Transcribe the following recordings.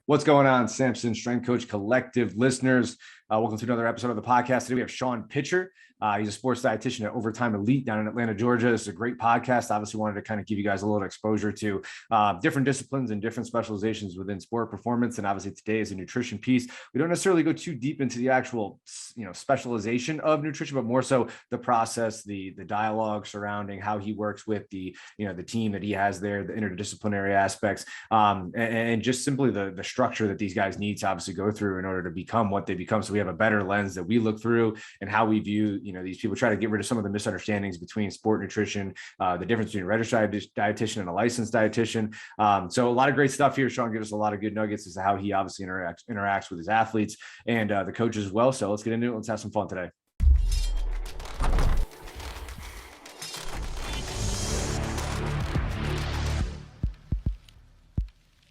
What's going on, Samson Strength Coach Collective listeners? Welcome to another episode of the podcast. Today we have Shawn Pitcher. He's a sports dietitian at Overtime Elite down in Atlanta, Georgia. It's a great podcast. Obviously wanted to kind of give you guys a little exposure to different disciplines and different specializations within sport performance. And obviously today is a nutrition piece. We don't necessarily go too deep into the actual, specialization of nutrition, but more so the process, the dialogue surrounding how he works with the team that he has there, the interdisciplinary aspects, and just simply the structure that these guys need to obviously go through in order to become what they become. So we have a better lens that we look through and how we view, these people, try to get rid of some of the misunderstandings between sport nutrition, the difference between a registered dietitian and a licensed dietitian. So a lot of great stuff here. Shawn gives us a lot of good nuggets as to how he obviously interacts with his athletes and the coaches as well. So let's get into it. Let's have some fun today.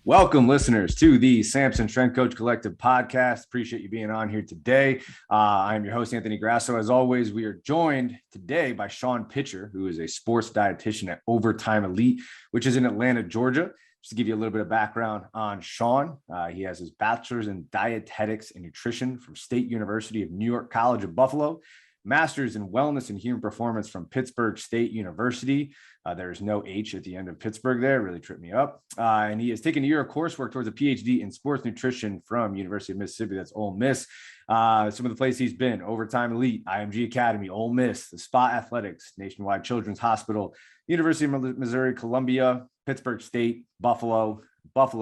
Welcome, listeners, to the Samson Strength Coach Collective podcast. Appreciate you being on here today. I'm your host, Anthony Grasso. As always, we are joined today by Shawn Pitcher, who is a sports dietitian at Overtime Elite, which is in Atlanta, Georgia. Just to give you a little bit of background on Shawn, he has his bachelor's in dietetics and nutrition from State University of New York College of Buffalo, master's in wellness and human performance from Pittsburgh State University. There's no H at the end of Pittsburgh there, really tripped me up. And he has taken a year of coursework towards a PhD in sports nutrition from University of Mississippi. That's Ole Miss. Some of the places he's been: Overtime Elite, IMG Academy, Ole Miss, the Spa Athletics, Nationwide Children's Hospital, University of Missouri, Columbia, Pittsburgh State, Buffalo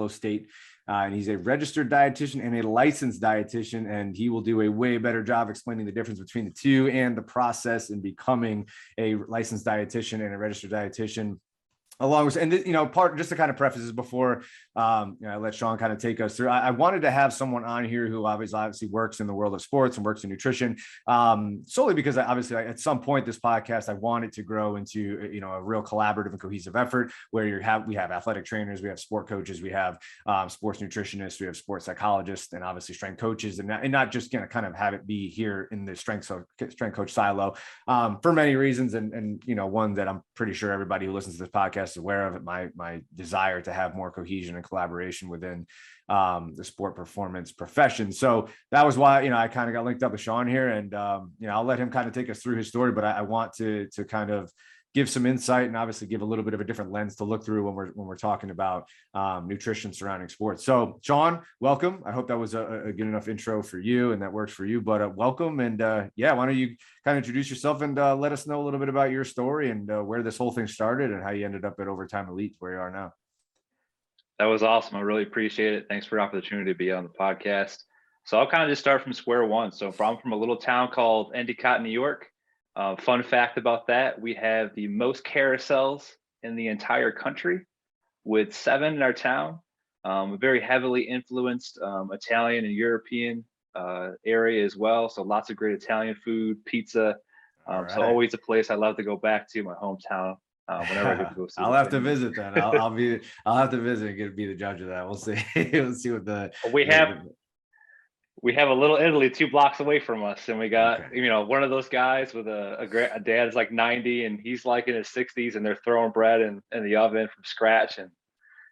State. And he's a registered dietitian and a licensed dietitian, and he will do a way better job explaining the difference between the two and the process in becoming a licensed dietitian and a registered dietitian. Along with, and just to kind of preface this before I let Shawn kind of take us through, I wanted to have someone on here who obviously works in the world of sports and works in nutrition, solely because at some point this podcast, I want it to grow into, a real collaborative and cohesive effort where we have athletic trainers, we have sport coaches, we have sports nutritionists, we have sports psychologists, and obviously strength coaches, and not just going to kind of have it be here in the strength coach silo for many reasons. And one that I'm pretty sure everybody who listens to this podcast is aware of it, my desire to have more cohesion and collaboration within the sport performance profession. So that was why, I kind of got linked up with Shawn here, and I'll let him kind of take us through his story, but I want to kind of give some insight and obviously give a little bit of a different lens to look through when we're talking about nutrition surrounding sports. So Shawn, welcome. I hope that was a good enough intro for you and that works for you, but welcome. And why don't you kind of introduce yourself and let us know a little bit about your story and where this whole thing started and how you ended up at Overtime Elite, where you are now. That was awesome. I really appreciate it. Thanks for the opportunity to be on the podcast. So I'll kind of just start from square one. So I'm from a little town called Endicott, New York. Fun fact about that, we have the most carousels in the entire country, with 7 in our town. A very heavily influenced Italian and European area as well. So lots of great Italian food, pizza. Right. So always a place I love to go back to, my hometown. Whenever I get to go see. I'll have to visit then. I'll have to visit and be the judge of that. We'll see. We'll see what we have a little Italy 2 blocks away from us, and we got one of those guys with a dad's like 90 and he's like in his 60s, and they're throwing bread in the oven from scratch. And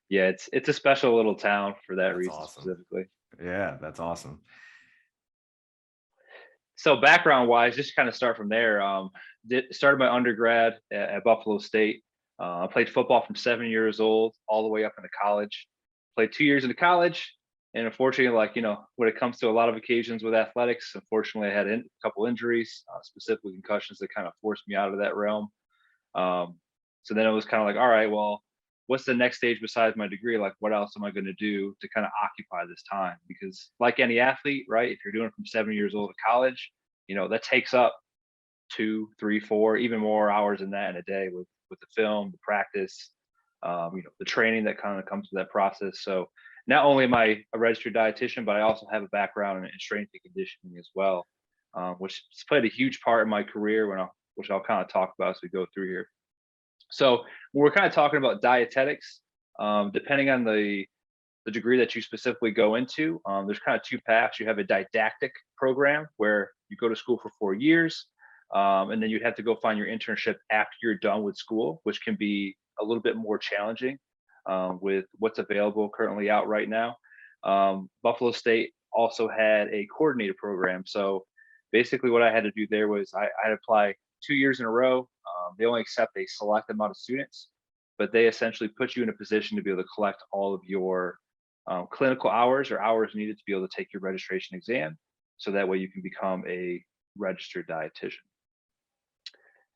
yeah, it's a special little town for that reason. Awesome. Specifically. Yeah, that's awesome. So background wise, just kind of start from there. Started my undergrad at Buffalo State. I played football from 7 years old all the way up into college. Played 2 years into college. And unfortunately, when it comes to a lot of occasions with athletics, unfortunately, I had a couple injuries, specifically concussions, that kind of forced me out of that realm. So then it was kind of like, all right, well, what's the next stage besides my degree? Like, what else am I going to do to kind of occupy this time? Because like any athlete, right, if you're doing it from 7 years old to college, that takes up 2, 3, 4, even more hours than that in a day with the film, the practice, the training that kind of comes with that process. So not only am I a registered dietitian, but I also have a background in strength and conditioning as well, which has played a huge part in my career, which I'll kind of talk about as we go through here. So when we're kind of talking about dietetics, depending on the degree that you specifically go into, there's kind of 2 paths. You have a didactic program where you go to school for 4 years, and then you have to go find your internship after you're done with school, which can be a little bit more challenging with what's available currently out right now. Buffalo State also had a coordinator program. So basically what I had to do there was I had to apply 2 years in a row. They only accept a select amount of students, but they essentially put you in a position to be able to collect all of your clinical hours or hours needed to be able to take your registration exam. So that way you can become a registered dietitian.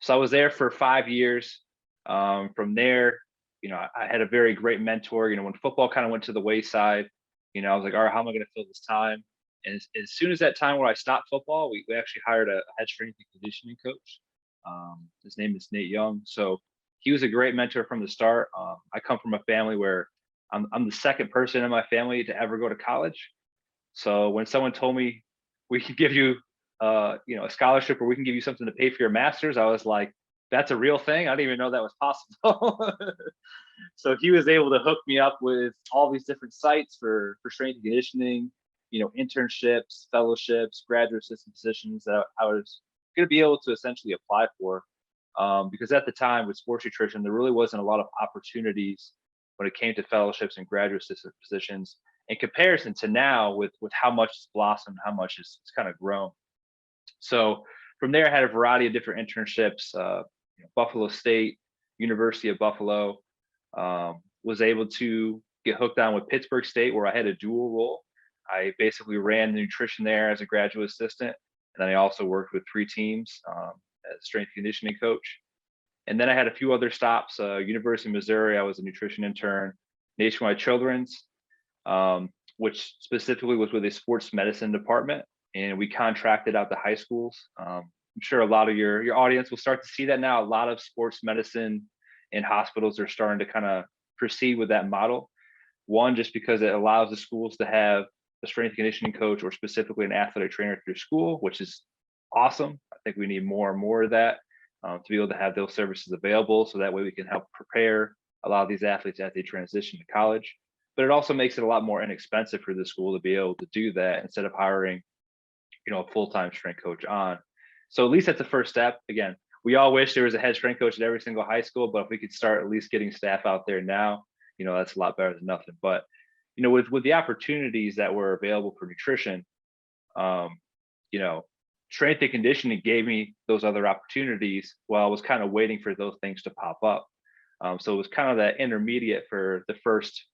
So I was there for 5 years. From there, I had a very great mentor. When football kind of went to the wayside, I was like, all right, how am I going to fill this time? And as soon as that time where I stopped football, we actually hired a head strength and conditioning coach. His name is Nate Young. So he was a great mentor from the start. I come from a family where I'm the second person in my family to ever go to college. So when someone told me we could give you, a scholarship or we can give you something to pay for your master's, I was like, that's a real thing. I didn't even know that was possible. So he was able to hook me up with all these different sites for strength and conditioning, internships, fellowships, graduate assistant positions that I was going to be able to essentially apply for. Because at the time with sports nutrition, there really wasn't a lot of opportunities when it came to fellowships and graduate assistant positions in comparison to now with how much it's blossomed, how much it's kind of grown. So from there, I had a variety of different internships, Buffalo State, University of Buffalo, was able to get hooked on with Pittsburgh State, where I had a dual role. I basically ran the nutrition there as a graduate assistant, and then I also worked with 3 teams as strength and conditioning coach. And then I had a few other stops. University of Missouri, I was a nutrition intern. Nationwide Children's, which specifically was with a sports medicine department, and we contracted out to high schools. I'm sure a lot of your audience will start to see that now. A lot of sports medicine and hospitals are starting to kind of proceed with that model. One, just because it allows the schools to have a strength and conditioning coach or specifically an athletic trainer at their school, which is awesome. I think we need more and more of that to be able to have those services available. So that way we can help prepare a lot of these athletes as they transition to college. But it also makes it a lot more inexpensive for the school to be able to do that instead of hiring, a full-time strength coach on. So at least that's the first step. Again, we all wish there was a head strength coach at every single high school, but if we could start at least getting staff out there now, that's a lot better than nothing. But, with the opportunities that were available for nutrition, strength and conditioning gave me those other opportunities while I was kind of waiting for those things to pop up. So it was kind of that intermediate for the first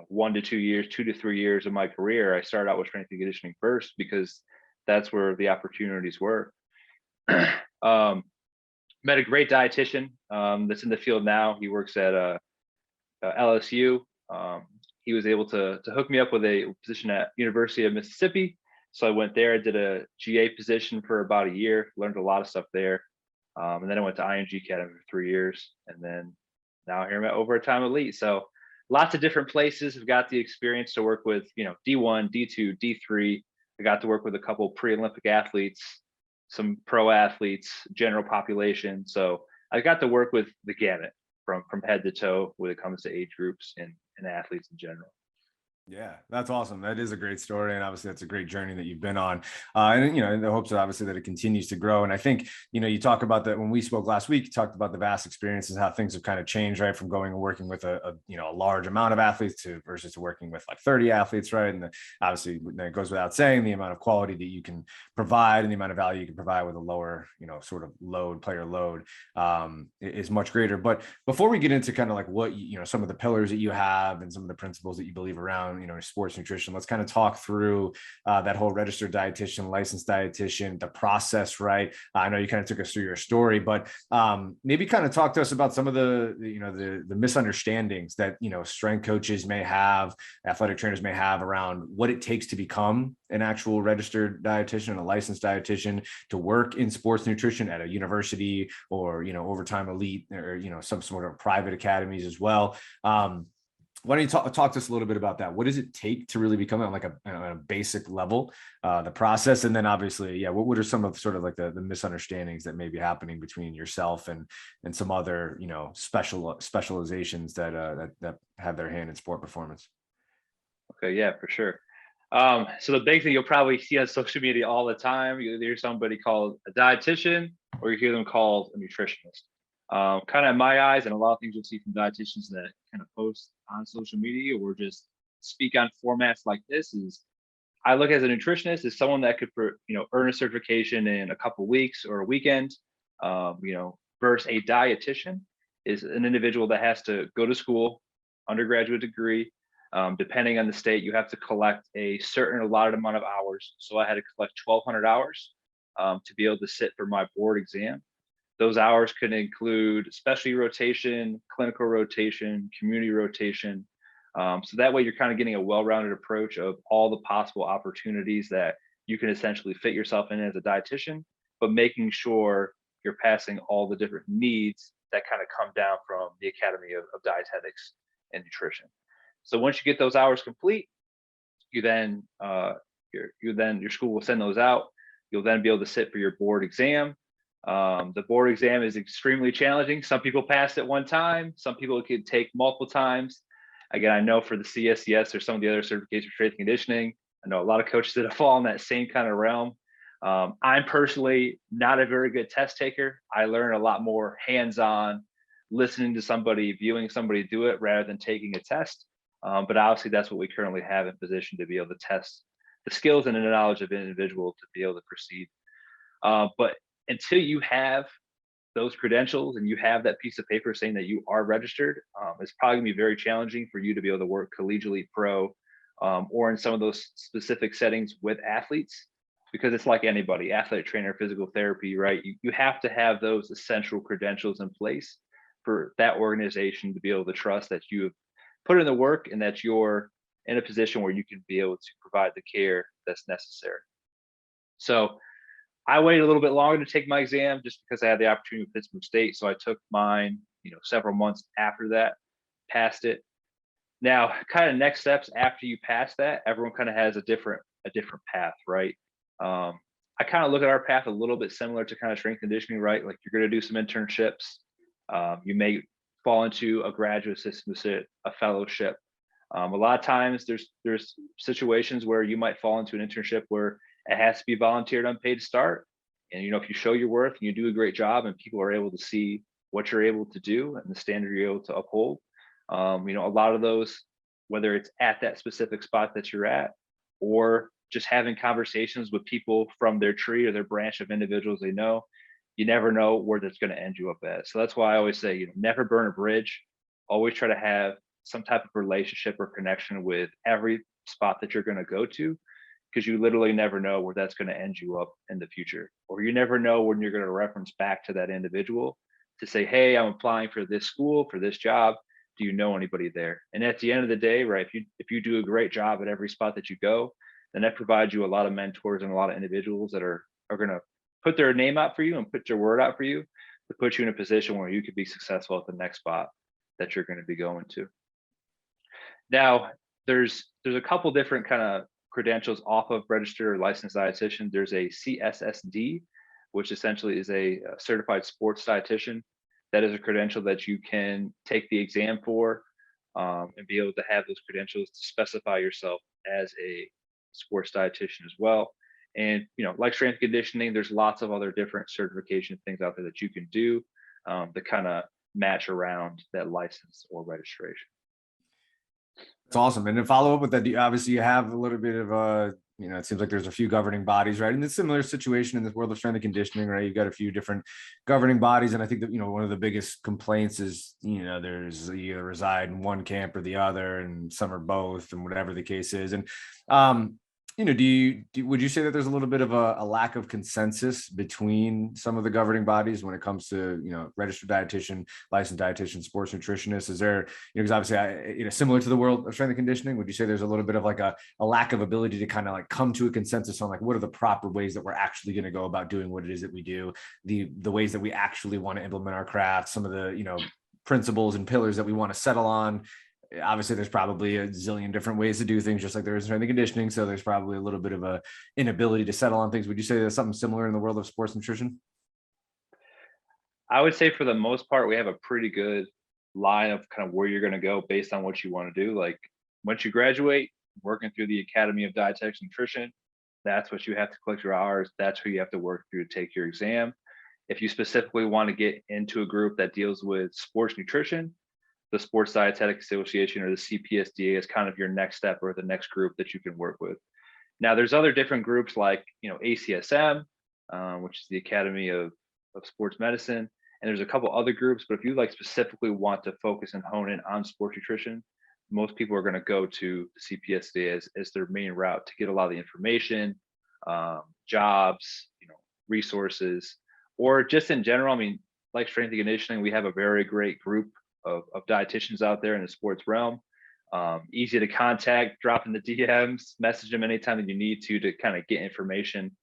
1 to 2 years, 2 to 3 years of my career. I started out with strength and conditioning first because that's where the opportunities were. Met a great dietitian that's in the field now. He works at LSU. He was able to hook me up with a position at University of Mississippi. So I went there. I did a GA position for about a year, learned a lot of stuff there. And then I went to IMG Academy for 3 years. And then now here I'm at Overtime Elite. So lots of different places. I've got the experience to work with, D1, D2, D3. I got to work with a couple pre-Olympic athletes, some pro athletes, general population. So I got to work with the gamut from head to toe when it comes to age groups and athletes in general. Yeah, that's awesome. That is a great story. And obviously that's a great journey that you've been on. And, in the hopes that obviously that it continues to grow. And I think, you talk about that when we spoke last week, you talked about the vast experiences, how things have kind of changed, right? From going and working with a large amount of athletes versus working with like 30 athletes, right? And obviously it goes without saying the amount of quality that you can provide and the amount of value you can provide with a lower, sort of player load is much greater. But before we get into kind of like what, some of the pillars that you have and some of the principles that you believe around, sports nutrition, let's kind of talk through that whole registered dietitian, licensed dietitian, the process, right? I know you kind of took us through your story, but maybe kind of talk to us about some of the misunderstandings that, strength coaches may have, athletic trainers may have around what it takes to become an actual registered dietitian and a licensed dietitian to work in sports nutrition at a university or, Overtime Elite or, some sort of private academies as well. Why don't you talk to us a little bit about that? What does it take to really become on a basic level, the process? And then obviously, what are some of sort of like the misunderstandings that may be happening between yourself and some other, specializations that have their hand in sport performance? Okay. Yeah, for sure. So the big thing you'll probably see on social media all the time, you hear somebody called a dietitian or you hear them called a nutritionist. Kind of in my eyes, and a lot of things you'll see from dietitians that kind of post on social media or just speak on formats like this is I look as a nutritionist as someone that could, earn a certification in a couple weeks or a weekend, versus a dietitian is an individual that has to go to school, undergraduate degree. Depending on the state, you have to collect a certain allotted amount of hours. So I had to collect 1,200 hours to be able to sit for my board exam. Those hours could include specialty rotation, clinical rotation, community rotation. So that way you're kind of getting a well-rounded approach of all the possible opportunities that you can essentially fit yourself in as a dietitian, but making sure you're passing all the different needs that kind of come down from the Academy of Dietetics and Nutrition. So once you get those hours complete, you then your school will send those out. You'll then be able to sit for your board exam. The board exam is extremely challenging. Some people pass it one time. Some people could take multiple times. Again, I know for the CSCS or some of the other certifications for strength and conditioning, I know a lot of coaches that have fallen in that same kind of realm. I'm personally not a very good test taker. I learn a lot more hands-on, listening to somebody, viewing somebody do it rather than taking a test. But obviously that's what we currently have in position to be able to test the skills and the knowledge of an individual to be able to proceed. But until you have those credentials and you have that piece of paper saying that you are registered, it's probably gonna be very challenging for you to be able to work collegially, pro, or in some of those specific settings with athletes, because it's like anybody, athletic trainer, physical therapy, right? You have to have those essential credentials in place for that organization to be able to trust that you have put in the work and that you're in a position where you can be able to provide the care that's necessary. So I waited a little bit longer to take my exam just because I had the opportunity with Pittsburgh State. So I took mine, several months after that, passed it. Now, kind of next steps after you pass that, everyone kind of has a different path, right? I kind of look at our path a little bit similar to kind of strength conditioning, right? Like you're going to do some internships. You may fall into a graduate assistant, a fellowship. A lot of times there's situations where you might fall into an internship where it has to be volunteered unpaid to start. And, if you show your worth and you do a great job and people are able to see what you're able to do and the standard you're able to uphold, a lot of those, whether it's at that specific spot that you're at, or just having conversations with people from their tree or their branch of individuals they know, you never know where that's going to end you up at. So that's why I always say, never burn a bridge. Always try to have some type of relationship or connection with every spot that you're going to go to, because you literally never know where that's going to end you up in the future, or you never know when you're going to reference back to that individual to say, hey, I'm applying for this school, for this job. Do you know anybody there? And at the end of the day, right, if you do a great job at every spot that you go, then that provides you a lot of mentors and a lot of individuals that are going to put their name out for you and put their word out for you to put you in a position where you could be successful at the next spot that you're going to be going to. Now, there's a couple different kind of credentials off of registered or licensed dietitian. There's a CSSD, which essentially is a certified sports dietitian. That is a credential that you can take the exam for and be able to have those credentials to specify yourself as a sports dietitian as well. And, like strength and conditioning, there's lots of other different certification things out there that you can do to kind of match around that license or registration. That's awesome. And to follow up with that, obviously you have a little bit of a, it seems like there's a few governing bodies, right? In a similar situation in this world of strength and conditioning, right? You've got a few different governing bodies. And I think that, one of the biggest complaints is, there's you either reside in one camp or the other, and some are both, and whatever the case is. And, would you say that there's a little bit of a lack of consensus between some of the governing bodies when it comes to, registered dietitian, licensed dietitian, sports nutritionist? Is there, because obviously, similar to the world of strength and conditioning, would you say there's a little bit of like a lack of ability to kind of like come to a consensus on like, what are the proper ways that we're actually going to go about doing what it is that we do, the ways that we actually want to implement our craft, some of the, principles and pillars that we want to settle on? Obviously there's probably a zillion different ways to do things, just like there is in strength and conditioning. So there's probably a little bit of a inability to settle on things. Would you say there's something similar in the world of sports nutrition? I would say for the most part, we have a pretty good line of kind of where you're going to go based on what you want to do. Like once you graduate, working through the Academy of Dietetics and Nutrition, that's what you have to collect your hours. That's who you have to work through to take your exam. If you specifically want to get into a group that deals with sports nutrition, the Sports Dietetic Association or the CPSDA as kind of your next step or the next group that you can work with. Now, there's other different groups like, ACSM, which is the Academy of Sports Medicine. And there's a couple other groups, but if you like specifically want to focus and hone in on sports nutrition, most people are going to go to the CPSDA as their main route to get a lot of the information, jobs, resources, or just in general. I mean, like strength and conditioning, we have a very great group of dietitians out there in the sports realm. Easy to contact, drop in the DMs, message them anytime that you need to kind of get information.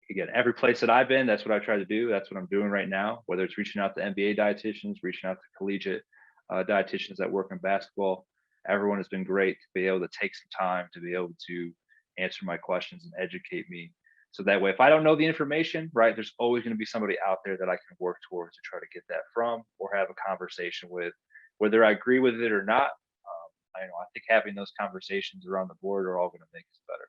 Again, every place that I've been, that's what I try to do. That's what I'm doing right now, whether it's reaching out to NBA dietitians, reaching out to collegiate dietitians that work in basketball. Everyone has been great to be able to take some time to be able to answer my questions and educate me. So that way, if I don't know the information, right, there's always going to be somebody out there that I can work towards to try to get that from or have a conversation with, whether I agree with it or not. I think having those conversations around the board are all going to make us better.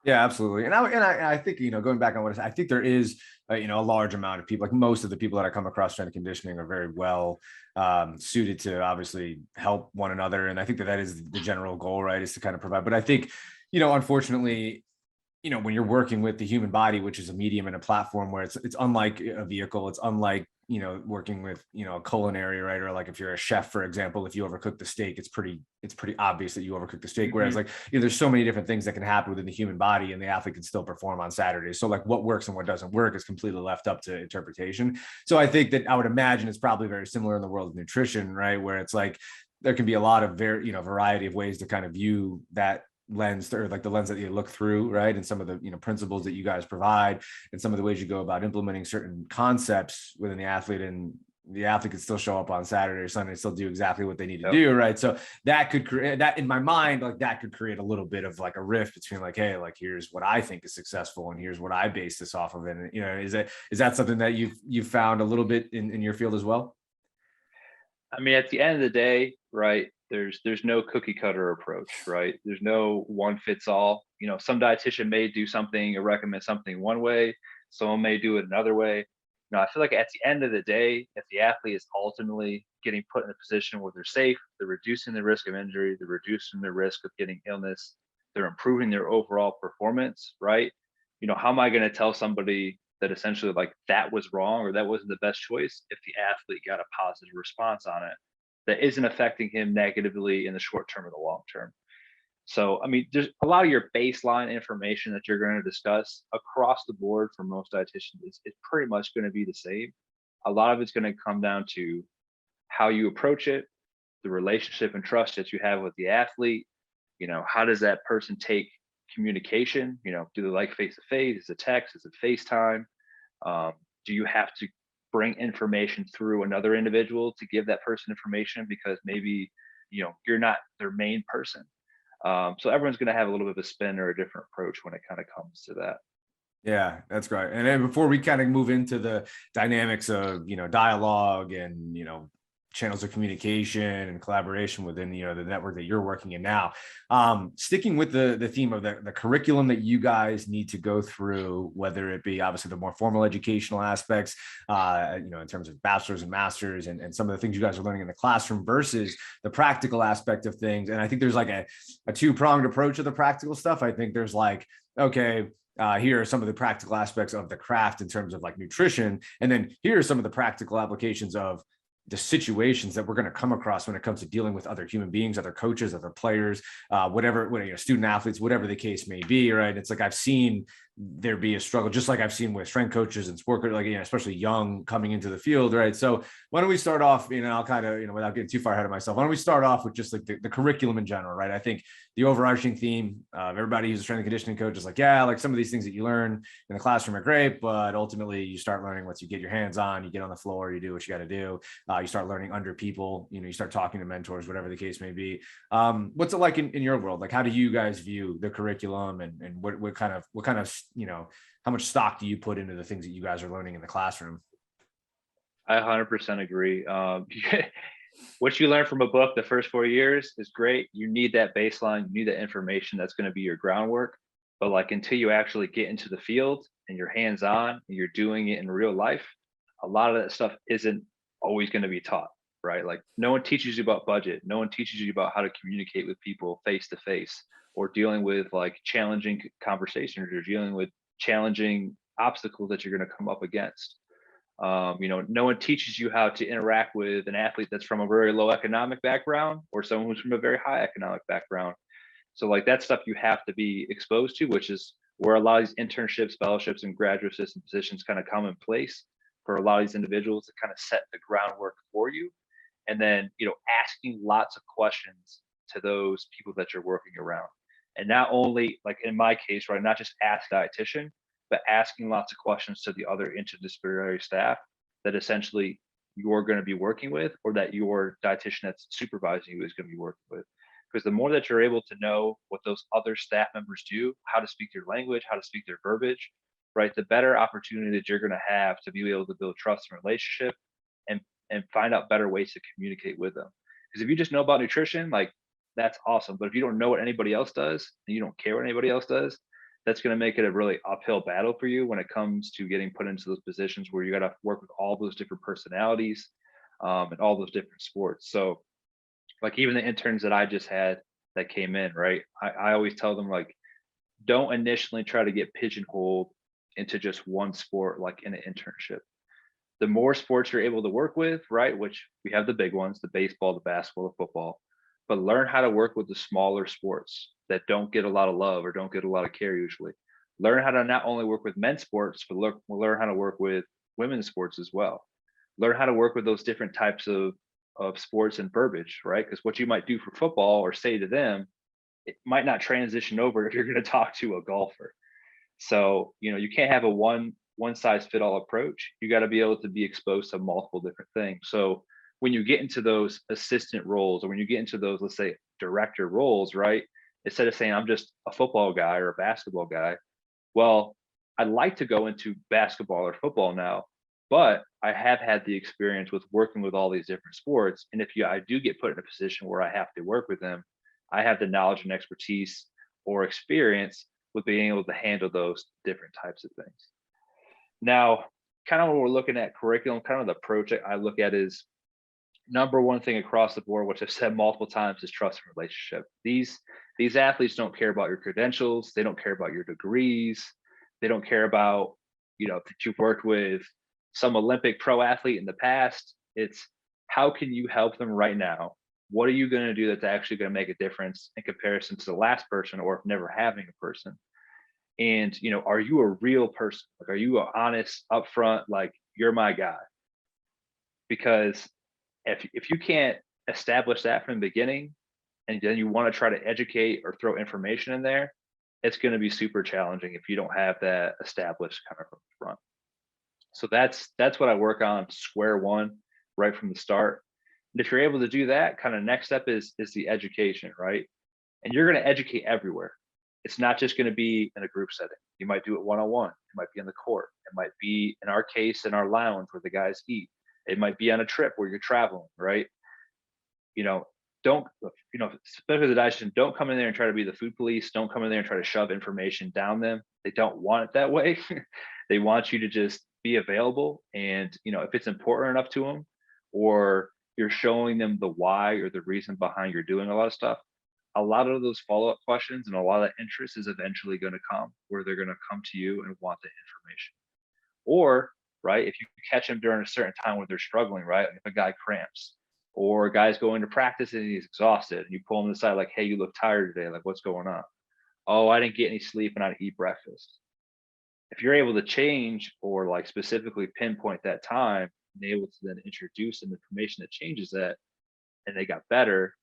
Yeah, absolutely. And I think, going back on what I think there is, a large amount of people, like most of the people that I come across strength and conditioning are very well suited to obviously help one another. And I think that is the general goal, right, is to kind of provide. But I think, unfortunately, when you're working with the human body, which is a medium and a platform where it's unlike a vehicle, it's unlike, working with, a culinary, right? Or like if you're a chef, for example, if you overcook the steak, it's pretty obvious that you overcook the steak. Whereas like, there's so many different things that can happen within the human body and the athlete can still perform on Saturdays. So like what works and what doesn't work is completely left up to interpretation. So I think that I would imagine it's probably very similar in the world of nutrition, right? Where it's like, there can be a lot of variety of ways to kind of view that lens, or like the lens that you look through, right? And some of the principles that you guys provide and some of the ways you go about implementing certain concepts within the athlete, and the athlete could still show up on Saturday or Sunday and still do exactly what they need to do, right? So that could create that, in my mind, like that could create a little bit of like a rift between like, hey, like here's what I think is successful and here's what I base this off of. And is that something that you've found a little bit in your field as well? I mean, at the end of the day, right, there's no cookie cutter approach, right? There's no one fits all. Some dietitian may do something or recommend something one way, someone may do it another way. I feel like at the end of the day, if the athlete is ultimately getting put in a position where they're safe, they're reducing the risk of injury, they're reducing the risk of getting illness, they're improving their overall performance, right? How am I going to tell somebody that essentially like that was wrong or that wasn't the best choice if the athlete got a positive response on it that isn't affecting him negatively in the short term or the long term? So, I mean, there's a lot of your baseline information that you're going to discuss across the board for most dietitians is pretty much going to be the same. A lot of it's going to come down to how you approach it, the relationship and trust that you have with the athlete. How does that person take communication? Do they like face-to-face? Is it text? Is it FaceTime? Do you have to bring information through another individual to give that person information because maybe you're not their main person? So everyone's going to have a little bit of a spin or a different approach when it kind of comes to that. Yeah, that's great. And then before we kind of move into the dynamics of dialogue and channels of communication and collaboration within the network that you're working in now, sticking with the theme of the curriculum that you guys need to go through, whether it be obviously the more formal educational aspects, in terms of bachelor's and master's and some of the things you guys are learning in the classroom versus the practical aspect of things. And I think there's like a two-pronged approach to the practical stuff. I think there's like, okay, here are some of the practical aspects of the craft in terms of like nutrition. And then here are some of the practical applications of the situations that we're going to come across when it comes to dealing with other human beings, other coaches, other players, whatever, student athletes, whatever the case may be. Right. It's like, I've seen there be a struggle, just like I've seen with strength coaches and sport coaches, like, especially young coming into the field. Right. So why don't we start off, I'll kind of, without getting too far ahead of myself, why don't we start off with just like the curriculum in general, right? I think the overarching theme of everybody who's a strength and conditioning coach is like, yeah, like some of these things that you learn in the classroom are great, but ultimately you start learning once you get your hands on, you get on the floor, you do what you got to do. You start learning under people, you start talking to mentors, whatever the case may be. What's it like in your world? Like, how do you guys view the curriculum and what kind of, how much stock do you put into the things that you guys are learning in the classroom? I 100% agree. What you learn from a book the first 4 years is great. You need that baseline, you need that information that's going to be your groundwork. But like until you actually get into the field and you're hands-on and you're doing it in real life, a lot of that stuff isn't always going to be taught, right? Like no one teaches you about budget. No one teaches you about how to communicate with people face to face, or dealing with like challenging conversations, or dealing with challenging obstacles that you're going to come up against. No one teaches you how to interact with an athlete that's from a very low economic background or someone who's from a very high economic background. So like that stuff you have to be exposed to, which is where a lot of these internships, fellowships, and graduate assistant positions kind of come in place for a lot of these individuals to kind of set the groundwork for you. And then, asking lots of questions to those people that you're working around. And not only like in my case, right, not just ask dietitian, but asking lots of questions to the other interdisciplinary staff that essentially you're going to be working with, or that your dietitian that's supervising you is going to be working with. Because the more that you're able to know what those other staff members do, how to speak their language, how to speak their verbiage, right, the better opportunity that you're going to have to be able to build trust and relationship, and find out better ways to communicate with them. Because if you just know about nutrition, like that's awesome. But if you don't know what anybody else does, and you don't care what anybody else does, that's going to make it a really uphill battle for you when it comes to getting put into those positions where you got to work with all those different personalities, and all those different sports. So like even the interns that I just had that came in, right? I always tell them like, don't initially try to get pigeonholed into just one sport, like in an internship. The more sports you're able to work with, right? Which we have the big ones, the baseball, the basketball, the football, but learn how to work with the smaller sports that don't get a lot of love or don't get a lot of care usually. Learn how to not only work with men's sports, but learn how to work with women's sports as well. Learn how to work with those different types of sports and verbiage, right? Because what you might do for football or say to them, it might not transition over if you're going to talk to a golfer. So, you can't have a one size fit all approach. You got to be able to be exposed to multiple different things. So when you get into those assistant roles, or when you get into those, let's say, director roles, right? Instead of saying I'm just a football guy or a basketball guy, well, I'd like to go into basketball or football now, but I have had the experience with working with all these different sports. And if I do get put in a position where I have to work with them, I have the knowledge and expertise or experience with being able to handle those different types of things. Now, kind of when we're looking at curriculum, kind of the approach I look at is number one thing across the board, which I've said multiple times, is trust and relationship. These athletes don't care about your credentials. They don't care about your degrees. They don't care about, that you've worked with some Olympic pro athlete in the past. It's how can you help them right now? What are you going to do that's actually going to make a difference in comparison to the last person, or never having a person? And, are you a real person? Like, are you honest, upfront, like you're my guy? Because if you can't establish that from the beginning, and then you want to try to educate or throw information in there, it's going to be super challenging if you don't have that established kind of from the front. So that's what I work on square one, right from the start. And if you're able to do that, kind of next step is the education, right? And you're going to educate everywhere. It's not just going to be in a group setting. You might do it one-on-one. It might be in the court. It might be, in our case, in our lounge where the guys eat. It might be on a trip where you're traveling, right? Don't, especially the dietitian, don't come in there and try to be the food police. Don't come in there and try to shove information down them. They don't want it that way. They want you to just be available. And, if it's important enough to them, or you're showing them the why or the reason behind you're doing a lot of stuff, a lot of those follow-up questions and a lot of that interest is eventually going to come where they're going to come to you and want the information. Or, right, if you catch them during a certain time where they're struggling, right? Like if a guy cramps, or a guy's going to practice and he's exhausted, and you pull him aside like, hey, you look tired today. Like, what's going on? Oh, I didn't get any sleep and I didn't eat breakfast. If you're able to change or like specifically pinpoint that time and able to then introduce some information that changes that, and they got better,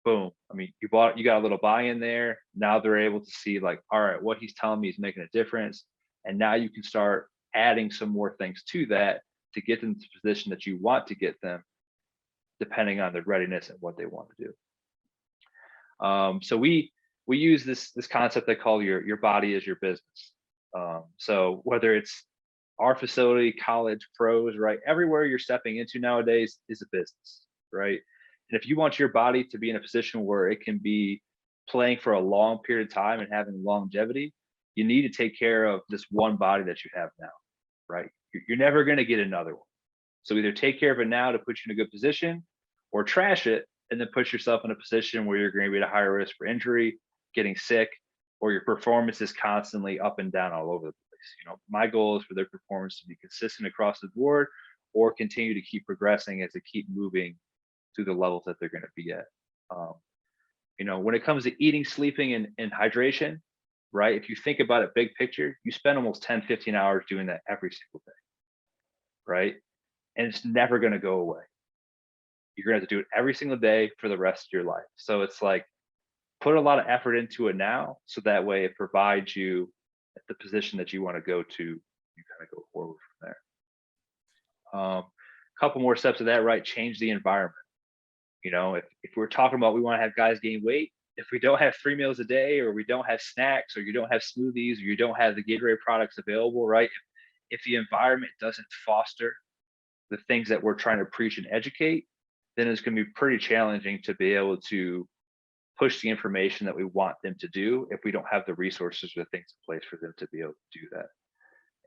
boom. I mean, you got a little buy-in there. Now they're able to see like, all right, what he's telling me is making a difference. And now you can start adding some more things to that to get them to the position that you want to get them, depending on their readiness and what they want to do. So we use this concept they call your body is your business. So whether it's our facility, college, pros, right, everywhere you're stepping into nowadays is a business, right? And if you want your body to be in a position where it can be playing for a long period of time and having longevity, you need to take care of this one body that you have now, right? You're never going to get another one. So either take care of it now to put you in a good position, or trash it and then put yourself in a position where you're going to be at a higher risk for injury, getting sick, or your performance is constantly up and down all over the place. My goal is for their performance to be consistent across the board, or continue to keep progressing as they keep moving to the levels that they're going to be at. When it comes to eating, sleeping, and hydration, right? If you think about it big picture, you spend almost 10, 15 hours doing that every single day, right? And it's never going to go away. You're going to have to do it every single day for the rest of your life. So it's like, put a lot of effort into it now, so that way it provides you at the position that you want to go to. You kind of go forward from there. A couple more steps of that, right? Change the environment. If we're talking about we want to have guys gain weight, if we don't have 3 meals a day, or we don't have snacks, or you don't have smoothies, or you don't have the Gatorade products available, right? If the environment doesn't foster the things that we're trying to preach and educate, then it's going to be pretty challenging to be able to push the information that we want them to do if we don't have the resources or the things in place for them to be able to do that.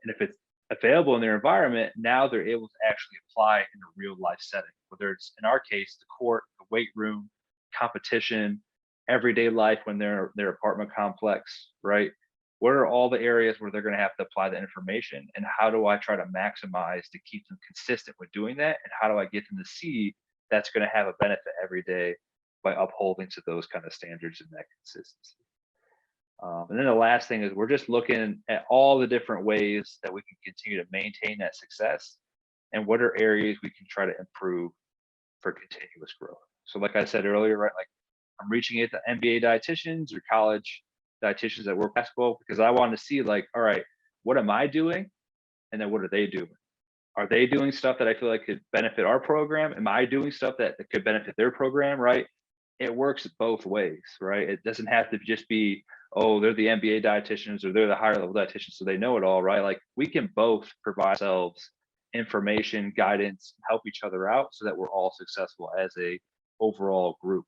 And if it's available in their environment, now they're able to actually apply in a real life setting, whether it's, in our case, the court, the weight room, competition, everyday life when they're their apartment complex, right? What are all the areas where they're going to have to apply the information, and how do I try to maximize to keep them consistent with doing that? And how do I get them to see that's going to have a benefit every day by upholding to those kind of standards and that consistency? And then the last thing is, we're just looking at all the different ways that we can continue to maintain that success, and what are areas we can try to improve for continuous growth. So like I said earlier, right, like I'm reaching out to NBA dietitians or college dietitians that work basketball, because I want to see, like, all right, what am I doing? And then what are they doing? Are they doing stuff that I feel like could benefit our program? Am I doing stuff that could benefit their program, right? It works both ways, right? It doesn't have to just be, oh, they're the NBA dietitians or they're the higher level dietitians, so they know it all, right? Like, we can both provide ourselves information, guidance, help each other out, so that we're all successful as a overall group.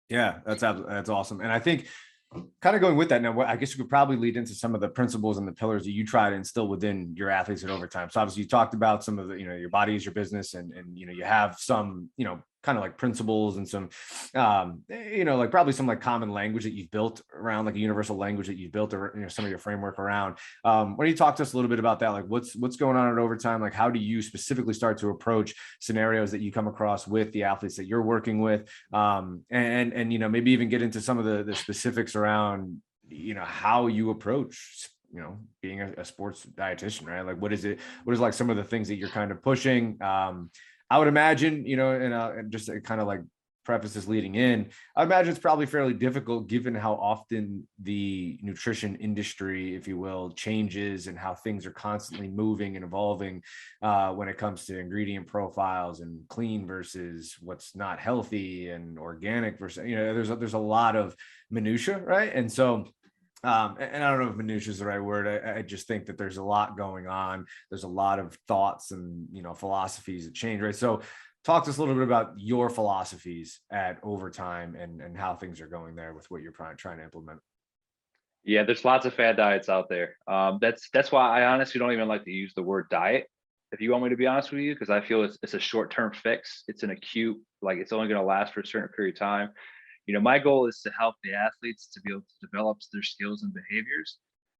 Yeah, that's awesome. And I think, kind of going with that now, I guess you could probably lead into some of the principles and the pillars that you try to instill within your athletes at Overtime. So obviously you talked about some of the, your body is your business, and you have some, kind of like principles and some, like probably some like common language that you've built around, like a universal language that you've built, or some of your framework around. Why don't you talk to us a little bit about that? Like, what's going on at Overtime? Like, how do you specifically start to approach scenarios that you come across with the athletes that you're working with? And maybe even get into some of the specifics around, how you approach, being a sports dietitian, right? Like, what is like some of the things that you're kind of pushing? I would imagine, and just to kind of like preface this leading in, I imagine it's probably fairly difficult, given how often the nutrition industry, if you will, changes, and how things are constantly moving and evolving when it comes to ingredient profiles and clean versus what's not healthy, and organic versus, there's a lot of minutia, right? And so, and I don't know if minutia is the right word. I just think that there's a lot going on. There's a lot of thoughts and, philosophies that change, right? So talk to us a little bit about your philosophies at Overtime, and how things are going there with what you're trying to implement. Yeah, there's lots of fad diets out there. That's why I honestly don't even like to use the word diet, if you want me to be honest with you, because I feel it's a short-term fix. It's an acute, like, it's only going to last for a certain period of time. My goal is to help the athletes to be able to develop their skills and behaviors,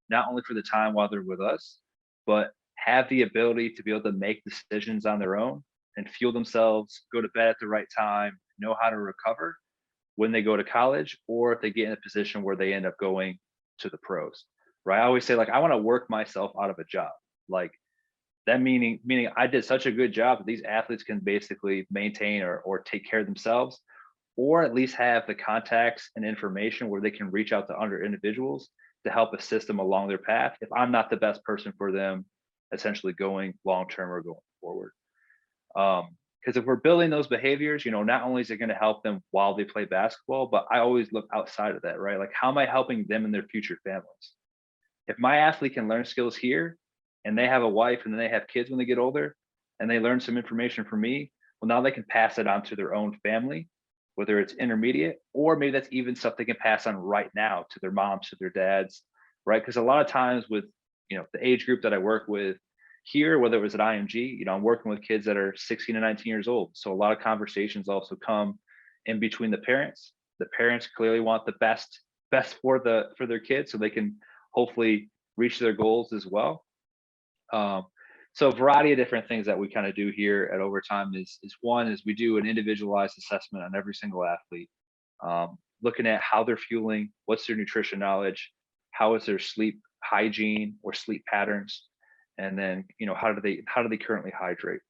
not only for the time while they're with us, but have the ability to be able to make decisions on their own and fuel themselves, go to bed at the right time, know how to recover when they go to college, or if they get in a position where they end up going to the pros, right? I always say, like, I want to work myself out of a job. Like, that meaning I did such a good job that these athletes can basically maintain or take care of themselves, or at least have the contacts and information where they can reach out to other individuals to help assist them along their path if I'm not the best person for them, essentially going long-term or going forward. Because if we're building those behaviors, not only is it going to help them while they play basketball, but I always look outside of that, right? Like, how am I helping them and their future families? If my athlete can learn skills here, and they have a wife, and then they have kids when they get older, and they learn some information from me, well, now they can pass it on to their own family, whether it's intermediate, or maybe that's even stuff they can pass on right now to their moms, to their dads, right? Because a lot of times with, the age group that I work with, Here, whether it was at IMG, I'm working with kids that are 16 to 19 years old. So a lot of conversations also come in between the parents. The parents clearly want the best for their kids so they can hopefully reach their goals as well. So a variety of different things that we kind of do here at Overtime is one is we do an individualized assessment on every single athlete, looking at how they're fueling, what's their nutrition knowledge, how is their sleep hygiene or sleep patterns, and then how do they currently hydrate,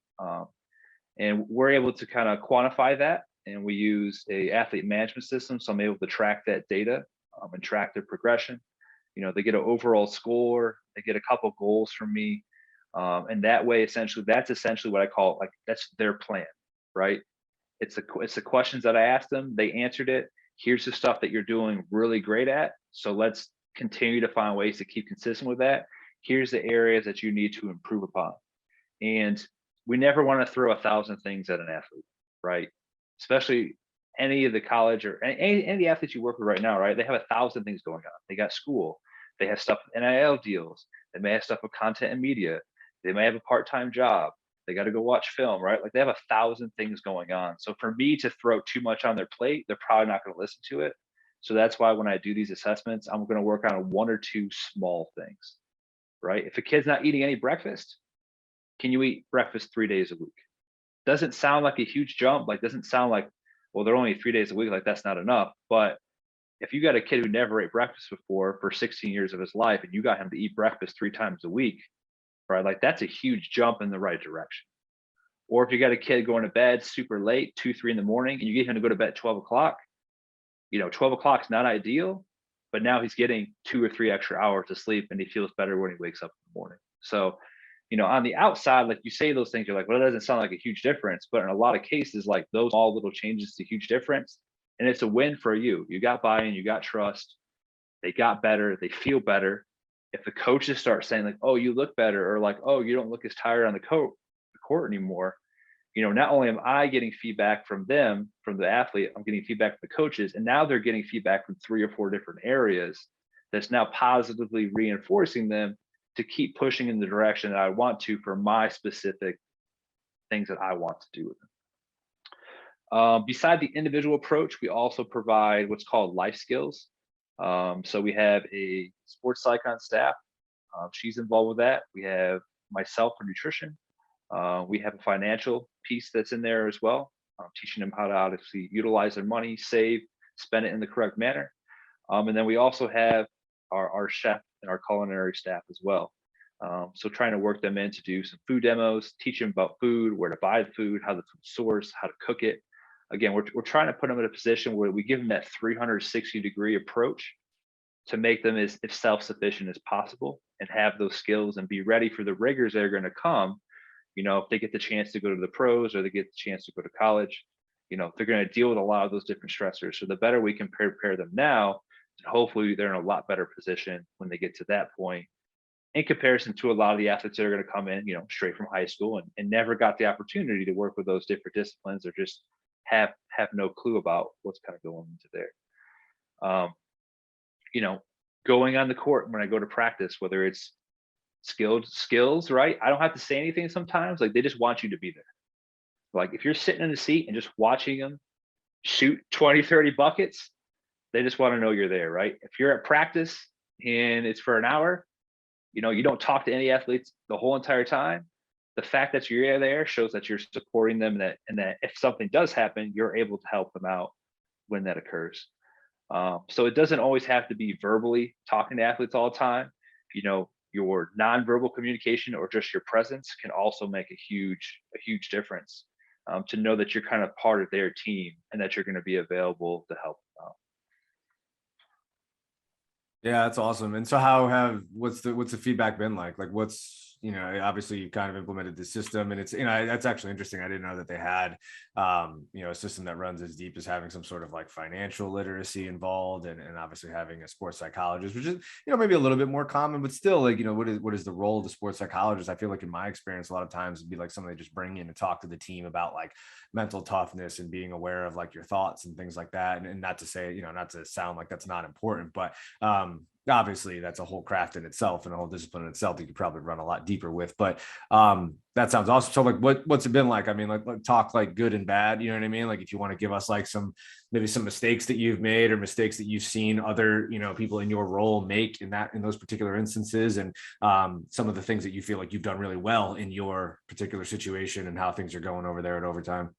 and we're able to kind of quantify that, and we use a athlete management system, so I'm able to track that data, and track their progression. They get an overall score, they get a couple goals from me, and that way that's essentially what I call it, like that's their plan, right? It's the questions that I asked them, they answered it. Here's the stuff that you're doing really great at, so let's continue to find ways to keep consistent with that. Here's the areas that you need to improve upon. And we never want to throw 1,000 things at an athlete, right? Especially any of the college or any of the athletes you work with right now, right? They have 1,000 things going on. They got school, they have stuff with NIL deals, they may have stuff with content and media, they may have a part-time job, they got to go watch film, right? Like they have 1,000 things going on. So for me to throw too much on their plate, they're probably not going to listen to it. So that's why when I do these assessments, I'm going to work on one or two small things, right? If a kid's not eating any breakfast, can you eat breakfast 3 days a week? Doesn't sound like a huge jump. Like, doesn't sound like, well, they're only 3 days a week. Like, that's not enough. But if you got a kid who never ate breakfast before for 16 years of his life, and you got him to eat breakfast 3 times a week, right? Like, that's a huge jump in the right direction. Or if you got a kid going to bed super late, 2, 3 in the morning, and you get him to go to bed at 12 o'clock, 12 o'clock is not ideal, but now he's getting 2 or 3 extra hours of sleep, and he feels better when he wakes up in the morning. So, on the outside, like you say those things, you're like, well, it doesn't sound like a huge difference. But in a lot of cases, like those small little changes, is a huge difference. And it's a win for you. You got buy-in, you got trust. They got better, they feel better. If the coaches start saying like, oh, you look better, or like, oh, you don't look as tired on the court anymore, not only am I getting feedback from them, from the athlete, I'm getting feedback from the coaches, and now they're getting feedback from 3 or 4 different areas that's now positively reinforcing them to keep pushing in the direction that I want to for my specific things that I want to do with them. Beside the individual approach, we also provide what's called life skills. So we have a sports psych on staff. She's involved with that. We have myself for nutrition. We have a financial piece that's in there as well, teaching them how to obviously utilize their money, save, spend it in the correct manner. And then we also have our chef and our culinary staff as well. So trying to work them in to do some food demos, teach them about food, where to buy the food, how the food source, how to cook it. Again, we're trying to put them in a position where we give them that 360-degree approach to make them as self-sufficient as possible and have those skills and be ready for the rigors that are going to come. If they get the chance to go to the pros or they get the chance to go to college, they're going to deal with a lot of those different stressors. So the better we can prepare them now, hopefully they're in a lot better position when they get to that point, in comparison to a lot of the athletes that are going to come in, straight from high school and never got the opportunity to work with those different disciplines, or just have no clue about what's kind of going into there. Going on the court when I go to practice, whether it's skills, right? I don't have to say anything sometimes. Like, they just want you to be there. Like, if you're sitting in the seat and just watching them shoot 20, 30 buckets, they just want to know you're there, right? If you're at practice and it's for an hour, you don't talk to any athletes the whole entire time. The fact that you're there shows that you're supporting them, and that if something does happen, you're able to help them out when that occurs. So it doesn't always have to be verbally talking to athletes all the time. Your nonverbal communication or just your presence can also make a huge difference, to know that you're kind of part of their team and that you're going to be available to help them out. Yeah, that's awesome. And so what's the feedback been like? Like, obviously you kind of implemented the system, and it's, that's actually interesting. I didn't know that they had, a system that runs as deep as having some sort of like financial literacy involved, and obviously having a sports psychologist, which is, maybe a little bit more common, but still, like, what is the role of the sports psychologist? I feel like in my experience, a lot of times it'd be like somebody just bring in to talk to the team about like mental toughness and being aware of like your thoughts and things like that. And not to say, not to sound like that's not important, but obviously that's a whole craft in itself and a whole discipline in itself that you could probably run a lot deeper with. But that sounds awesome. So like what's it been like? I mean, like talk like good and bad, you know what I mean? Like if you want to give us like maybe some mistakes that you've made or mistakes that you've seen other, people in your role make in those particular instances, and some of the things that you feel like you've done really well in your particular situation and how things are going over there at overtime.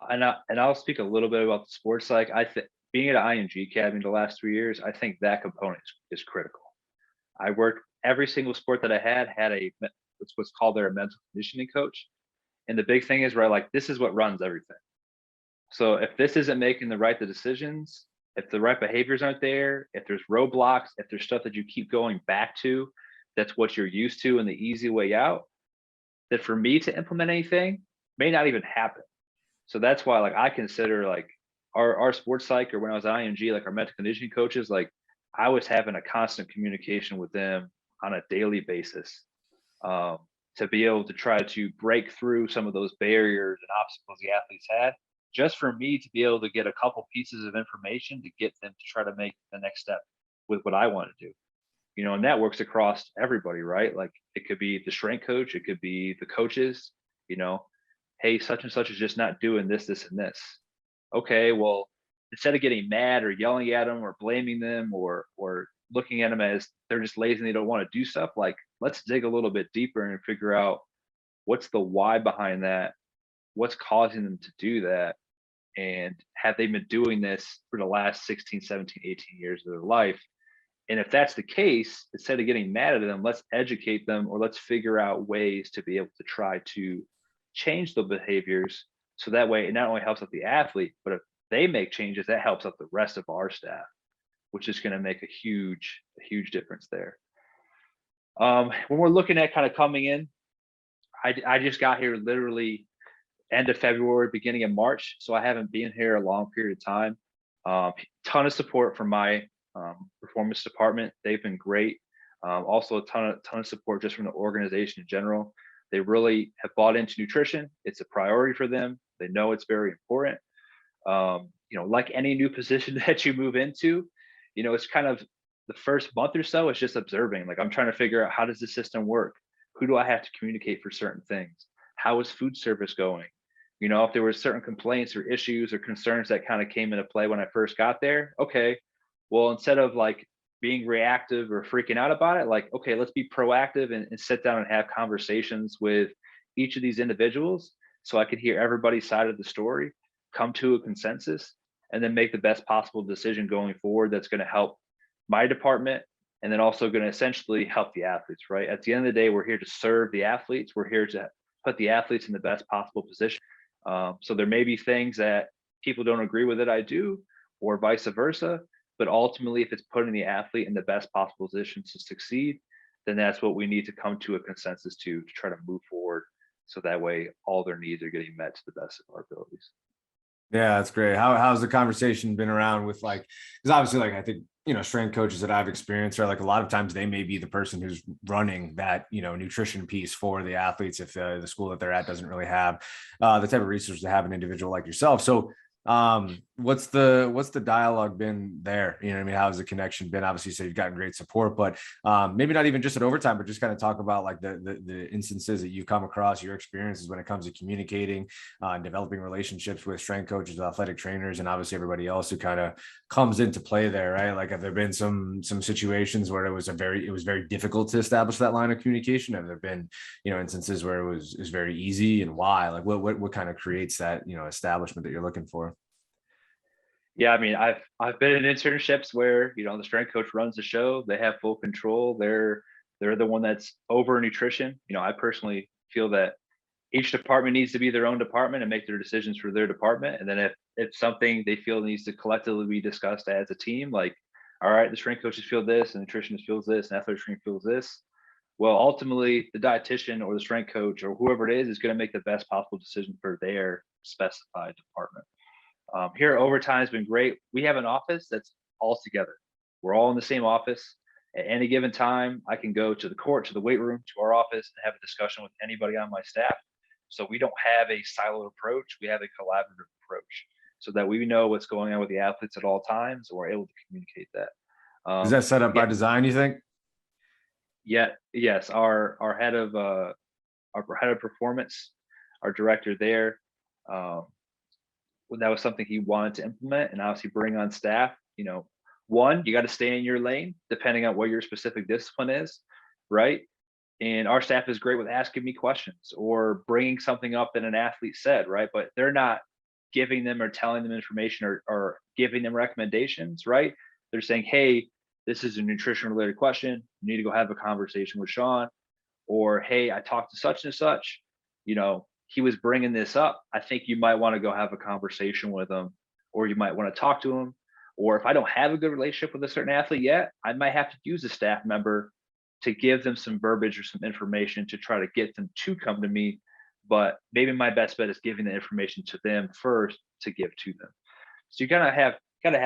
And I'll speak a little bit about the sports psych. I think being at IMG Academy the last 3 years, I think that component is critical. I worked every single sport that I had what's called their mental conditioning coach. And the big thing is, right, like this is what runs everything. So if this isn't making the decisions, if the right behaviors aren't there, if there's roadblocks, if there's stuff that you keep going back to, that's what you're used to and the easy way out, that for me to implement anything may not even happen. So that's why like I consider like our sports psych, or when I was at IMG, like our mental conditioning coaches, like I was having a constant communication with them on a daily basis, to be able to try to break through some of those barriers and obstacles the athletes had, just for me to be able to get a couple pieces of information to get them to try to make the next step with what I want to do. And that works across everybody, right? Like it could be the strength coach, it could be the coaches, hey, such and such is just not doing this, this, and this. Okay, well, instead of getting mad or yelling at them or blaming them or looking at them as they're just lazy and they don't want to do stuff, like let's dig a little bit deeper and figure out what's the why behind that, what's causing them to do that, and have they been doing this for the last 16, 17, 18 years of their life? And if that's the case, instead of getting mad at them, let's educate them, or let's figure out ways to be able to try to change the behaviors. So that way it not only helps out the athlete, but if they make changes, that helps out the rest of our staff, which is going to make a huge difference there. When we're looking at kind of coming in, I just got here literally end of February, beginning of March. So I haven't been here a long period of time. Ton of support from my performance department. They've been great. Also a ton of support just from the organization in general. They really have bought into nutrition. It's a priority for them. They know it's very important. Like any new position that you move into, it's kind of the first month or so, it's just observing. Like I'm trying to figure out, how does the system work? Who do I have to communicate for certain things? How is food service going? If there were certain complaints or issues or concerns that kind of came into play when I first got there, okay, well, instead of like being reactive or freaking out about it, like, okay, let's be proactive and sit down and have conversations with each of these individuals so I can hear everybody's side of the story, come to a consensus, and then make the best possible decision going forward that's going to help my department, and then also going to essentially help the athletes, right? At the end of the day, we're here to serve the athletes. We're here to put the athletes in the best possible position. So there may be things that people don't agree with that I do, or vice versa. But ultimately, if it's putting the athlete in the best possible position to succeed, then that's what we need to come to a consensus to try to move forward. So that way, all their needs are getting met to the best of our abilities. Yeah, that's great. How's the conversation been around with like, because obviously like I think, strength coaches that I've experienced are like a lot of times they may be the person who's running that, nutrition piece for the athletes if the school that they're at doesn't really have the type of resources to have an individual like yourself. So what's the dialogue been there? I mean, how's the connection been? Obviously, you say you've gotten great support, but maybe not even just at overtime, but just kind of talk about like the instances that you've come across, your experiences when it comes to communicating and developing relationships with strength coaches, athletic trainers, and obviously everybody else who kind of comes into play there, right? Like, have there been some situations where it was very difficult to establish that line of communication? Have there been instances where it was very easy, and why? Like, what kind of creates that establishment that you're looking for? Yeah, I mean, I've been in internships where the strength coach runs the show. They have full control. They're the one that's over nutrition. I personally feel that each department needs to be their own department and make their decisions for their department. And then if something they feel needs to collectively be discussed as a team, like, all right, the strength coaches feel this, and nutritionist feels this, and athletic training feels this. Well, ultimately, the dietitian or the strength coach or whoever it is going to make the best possible decision for their specified department. Here, overtime has been great. We have an office that's all together. We're all in the same office. At any given time, I can go to the court, to the weight room, to our office, and have a discussion with anybody on my staff. So we don't have a siloed approach. We have a collaborative approach so that we know what's going on with the athletes at all times, and we're able to communicate that. Is that set up by Again, design, you think? yes, our head of performance, our director there, when that was something he wanted to implement and obviously bring on staff. One, you got to stay in your lane depending on what your specific discipline is, right? And our staff is great with asking me questions or bringing something up that an athlete said, right? But they're not giving them or telling them information or giving them recommendations, right? They're saying, hey, this is a nutrition related question. You need to go have a conversation with Shawn. Or, hey, I talked to such and such, he was bringing this up. I think you might want to go have a conversation with him, or you might want to talk to him. Or if I don't have a good relationship with a certain athlete yet, I might have to use a staff member to give them some verbiage or some information to try to get them to come to me. But maybe my best bet is giving the information to them first to give to them. So you gotta have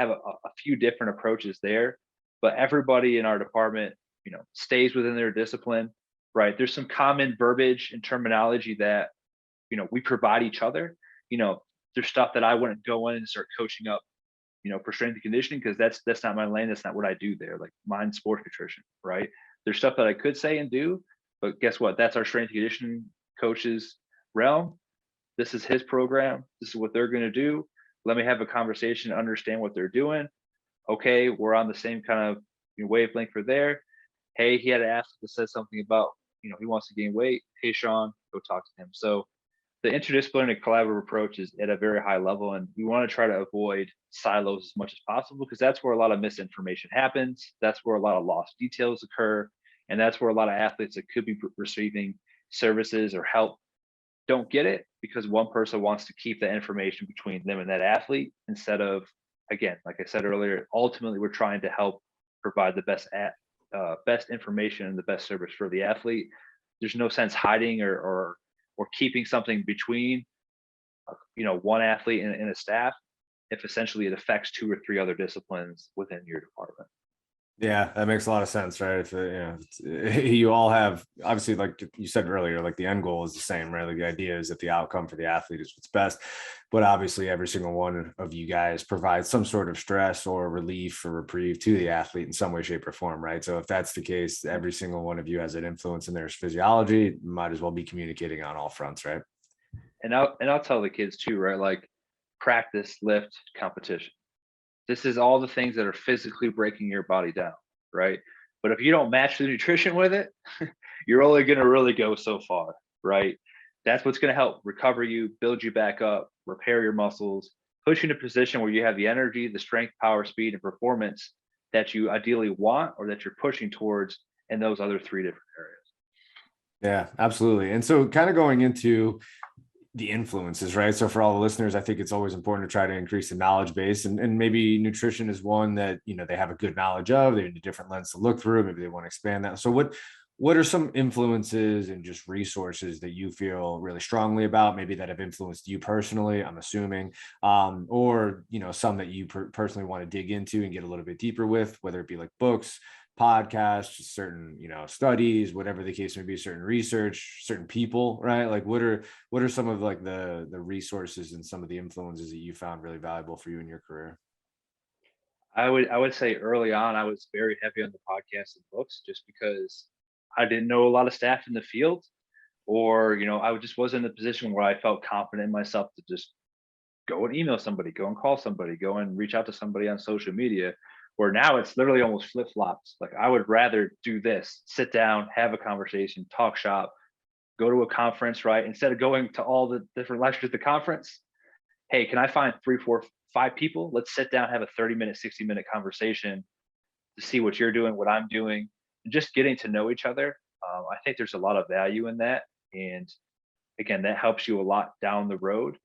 a few different approaches there, but everybody in our department, stays within their discipline, right? There's some common verbiage and terminology that, we provide each other. There's stuff that I wouldn't go in and start coaching up, for strength and conditioning, because that's not my lane. That's not what I do there. Like mine's sports nutrition, right? There's stuff that I could say and do, but guess what? That's our strength and conditioning coach's realm. This is his program. This is what they're going to do. Let me have a conversation, understand what they're doing. Okay, we're on the same kind of wavelength for there. Hey, he had to ask to say something about, he wants to gain weight. Hey, Shawn, go talk to him. So the interdisciplinary collaborative approach is at a very high level, and we want to try to avoid silos as much as possible, because that's where a lot of misinformation happens. That's where a lot of lost details occur. And that's where a lot of athletes that could be receiving services or help don't get it, because one person wants to keep that information between them and that athlete, instead of, again, like I said earlier, ultimately we're trying to help provide the best information and the best service for the athlete. There's no sense hiding or keeping something between, one athlete and a staff, if essentially it affects 2 or 3 other disciplines within your department. Yeah, that makes a lot of sense, right? If you all have, obviously, like you said earlier, like the end goal is the same, right? Like the idea is that the outcome for the athlete is what's best, but obviously every single one of you guys provides some sort of stress or relief or reprieve to the athlete in some way, shape, or form, right? So if that's the case, every single one of you has an influence in their physiology, might as well be communicating on all fronts, right? And I'll tell the kids too, right? Like practice, lift, competition. This is all the things that are physically breaking your body down, right? But if you don't match the nutrition with it, you're only going to really go so far, right? That's what's going to help recover you, build you back up, repair your muscles, push you in a position where you have the energy, the strength, power, speed, and performance that you ideally want, or that you're pushing towards in those other 3 different areas. Yeah, absolutely. And so kind of going into the influences, right? So for all the listeners, I think it's always important to try to increase the knowledge base, and maybe nutrition is one that, they have a good knowledge of. They need a different lens to look through. Maybe they want to expand that. So what are some influences and just resources that you feel really strongly about, maybe that have influenced you personally, I'm assuming, or, some that you personally want to dig into and get a little bit deeper with, whether it be like books, podcasts, certain, studies, whatever the case may be, certain research, certain people, right? Like what are some of like the resources and some of the influences that you found really valuable for you in your career? I would say early on, I was very heavy on the podcast and books, just because I didn't know a lot of staff in the field, or, I just wasn't in a position where I felt confident in myself to just go and email somebody, go and call somebody, go and reach out to somebody on social media. Where now it's literally almost flip flops. Like I would rather do this, sit down, have a conversation, talk shop, go to a conference, right? Instead of going to all the different lectures at the conference, hey, can I find 3, 4, 5 people? Let's sit down, have a 30-minute, 60-minute conversation to see what you're doing, what I'm doing, and just getting to know each other. I think there's a lot of value in that. And again, that helps you a lot down the road.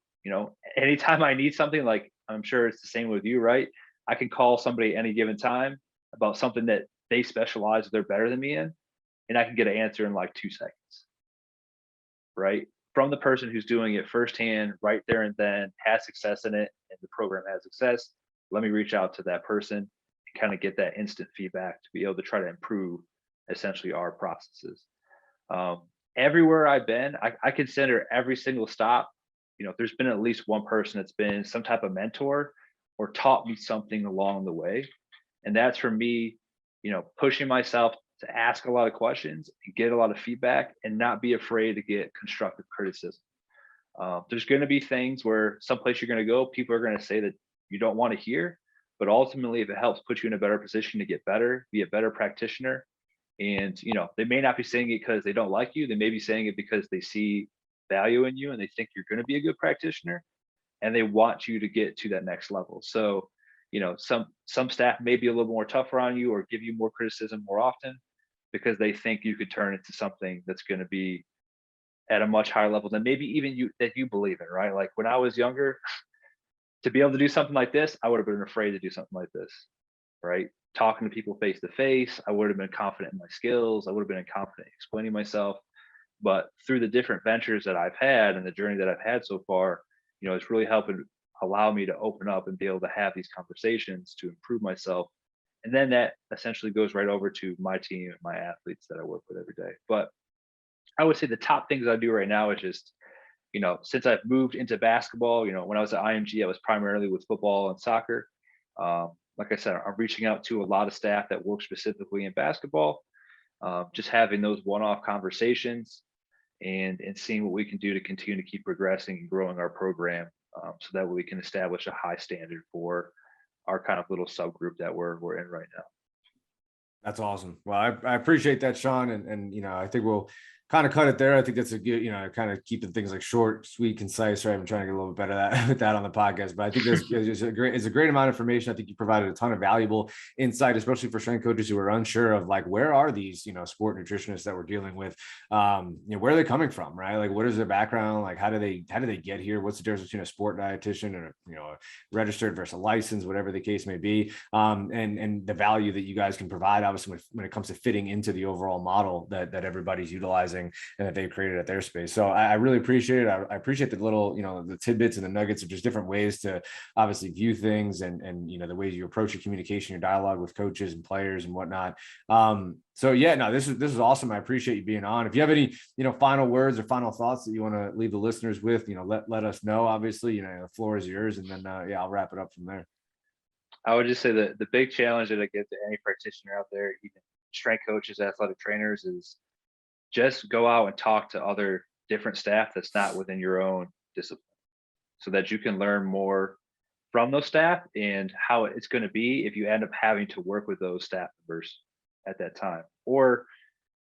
Anytime I need something, like I'm sure it's the same with you, right? I can call somebody at any given time about something that they specialize, they're better than me in, and I can get an answer in like 2 seconds, right? From the person who's doing it firsthand, right there and then, has success in it, and the program has success. Let me reach out to that person and kind of get that instant feedback to be able to try to improve essentially our processes. Everywhere I've been, I consider every single stop, there's been at least one person that's been some type of mentor or taught me something along the way. And that's for me, pushing myself to ask a lot of questions and get a lot of feedback and not be afraid to get constructive criticism. There's going to be things where someplace you're going to go, people are going to say that you don't want to hear, but ultimately, if it helps put you in a better position to get better, be a better practitioner, and they may not be saying it because they don't like you, they may be saying it because they see value in you and they think you're going to be a good practitioner, and they want you to get to that next level. So, some staff may be a little more tougher on you or give you more criticism more often because they think you could turn into something that's going to be at a much higher level than maybe even you believe in, right? Like when I was younger, to be able to do something like this, I would have been afraid to do something like this, right? Talking to people face to face, I would have been confident in my skills. I would have been confident explaining myself. But through the different ventures that I've had and the journey that I've had so far, it's really helping allow me to open up and be able to have these conversations to improve myself. And then that essentially goes right over to my team and my athletes that I work with every day. But I would say the top things I do right now is just, since I've moved into basketball, when I was at IMG, I was primarily with football and soccer. Like I said, I'm reaching out to a lot of staff that work specifically in basketball, just having those one-off conversations and seeing what we can do to continue to keep progressing and growing our program, so that way we can establish a high standard for our kind of little subgroup that we're in right now. That's awesome. Well, I appreciate that, Shawn. And I think we'll kind of cut it there. I think that's a good, kind of keeping things like short, sweet, concise, right? I'm trying to get a little bit better at that with that on the podcast, but I think it's a great amount of information. I think you provided a ton of valuable insight, especially for strength coaches who are unsure of like, where are these, sport nutritionists that we're dealing with? Where are they coming from, right? Like, what is their background? Like, how do they get here? What's the difference between a sport dietitian and a registered versus a license, whatever the case may be? And the value that you guys can provide, obviously, when it comes to fitting into the overall model that everybody's utilizing and that they've created at their space. So I really appreciate it. I appreciate the little, the tidbits and the nuggets of just different ways to obviously view things and the ways you approach your communication, your dialogue with coaches and players and whatnot. So yeah, no, this is awesome. I appreciate you being on. If you have any, final words or final thoughts that you want to leave the listeners with, let us know. Obviously, the floor is yours, and then I'll wrap it up from there. I would just say that the big challenge that I give to any practitioner out there, even strength coaches, athletic trainers, is just go out and talk to other different staff that's not within your own discipline, so that you can learn more from those staff and how it's going to be if you end up having to work with those staff members at that time, or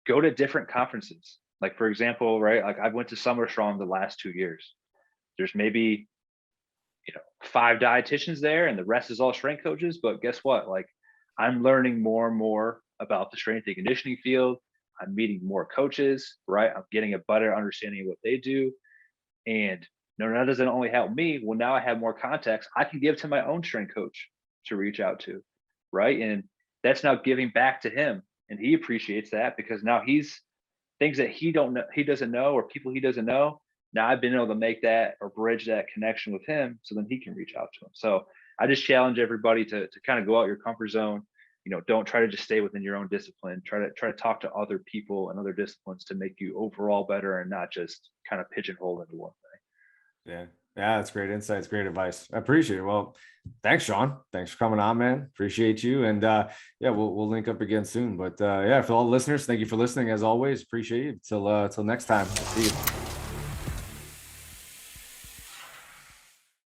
go to different conferences. Like, for example, right, like I went to Summer Strong the last 2 years. There's maybe 5 dietitians there and the rest is all strength coaches, but guess what? Like, I'm learning more and more about the strength and conditioning field. I'm meeting more coaches, right? I'm getting a better understanding of what they do. And that doesn't only help me. Well, now I have more context I can give to my own strength coach to reach out to, right? And that's now giving back to him. And he appreciates that because now he's things that he doesn't know, or people he doesn't know. Now I've been able to make that or bridge that connection with him so then he can reach out to him. So I just challenge everybody to kind of go out your comfort zone. Don't try to just stay within your own discipline. Try to talk to other people and other disciplines to make you overall better and not just kind of pigeonhole into one thing. Yeah, that's great insights, great advice. I appreciate it. Well, thanks, Shawn. Thanks for coming on, man. Appreciate you. And we'll link up again soon. But for all the listeners, thank you for listening as always. Appreciate you. Till next time. See you.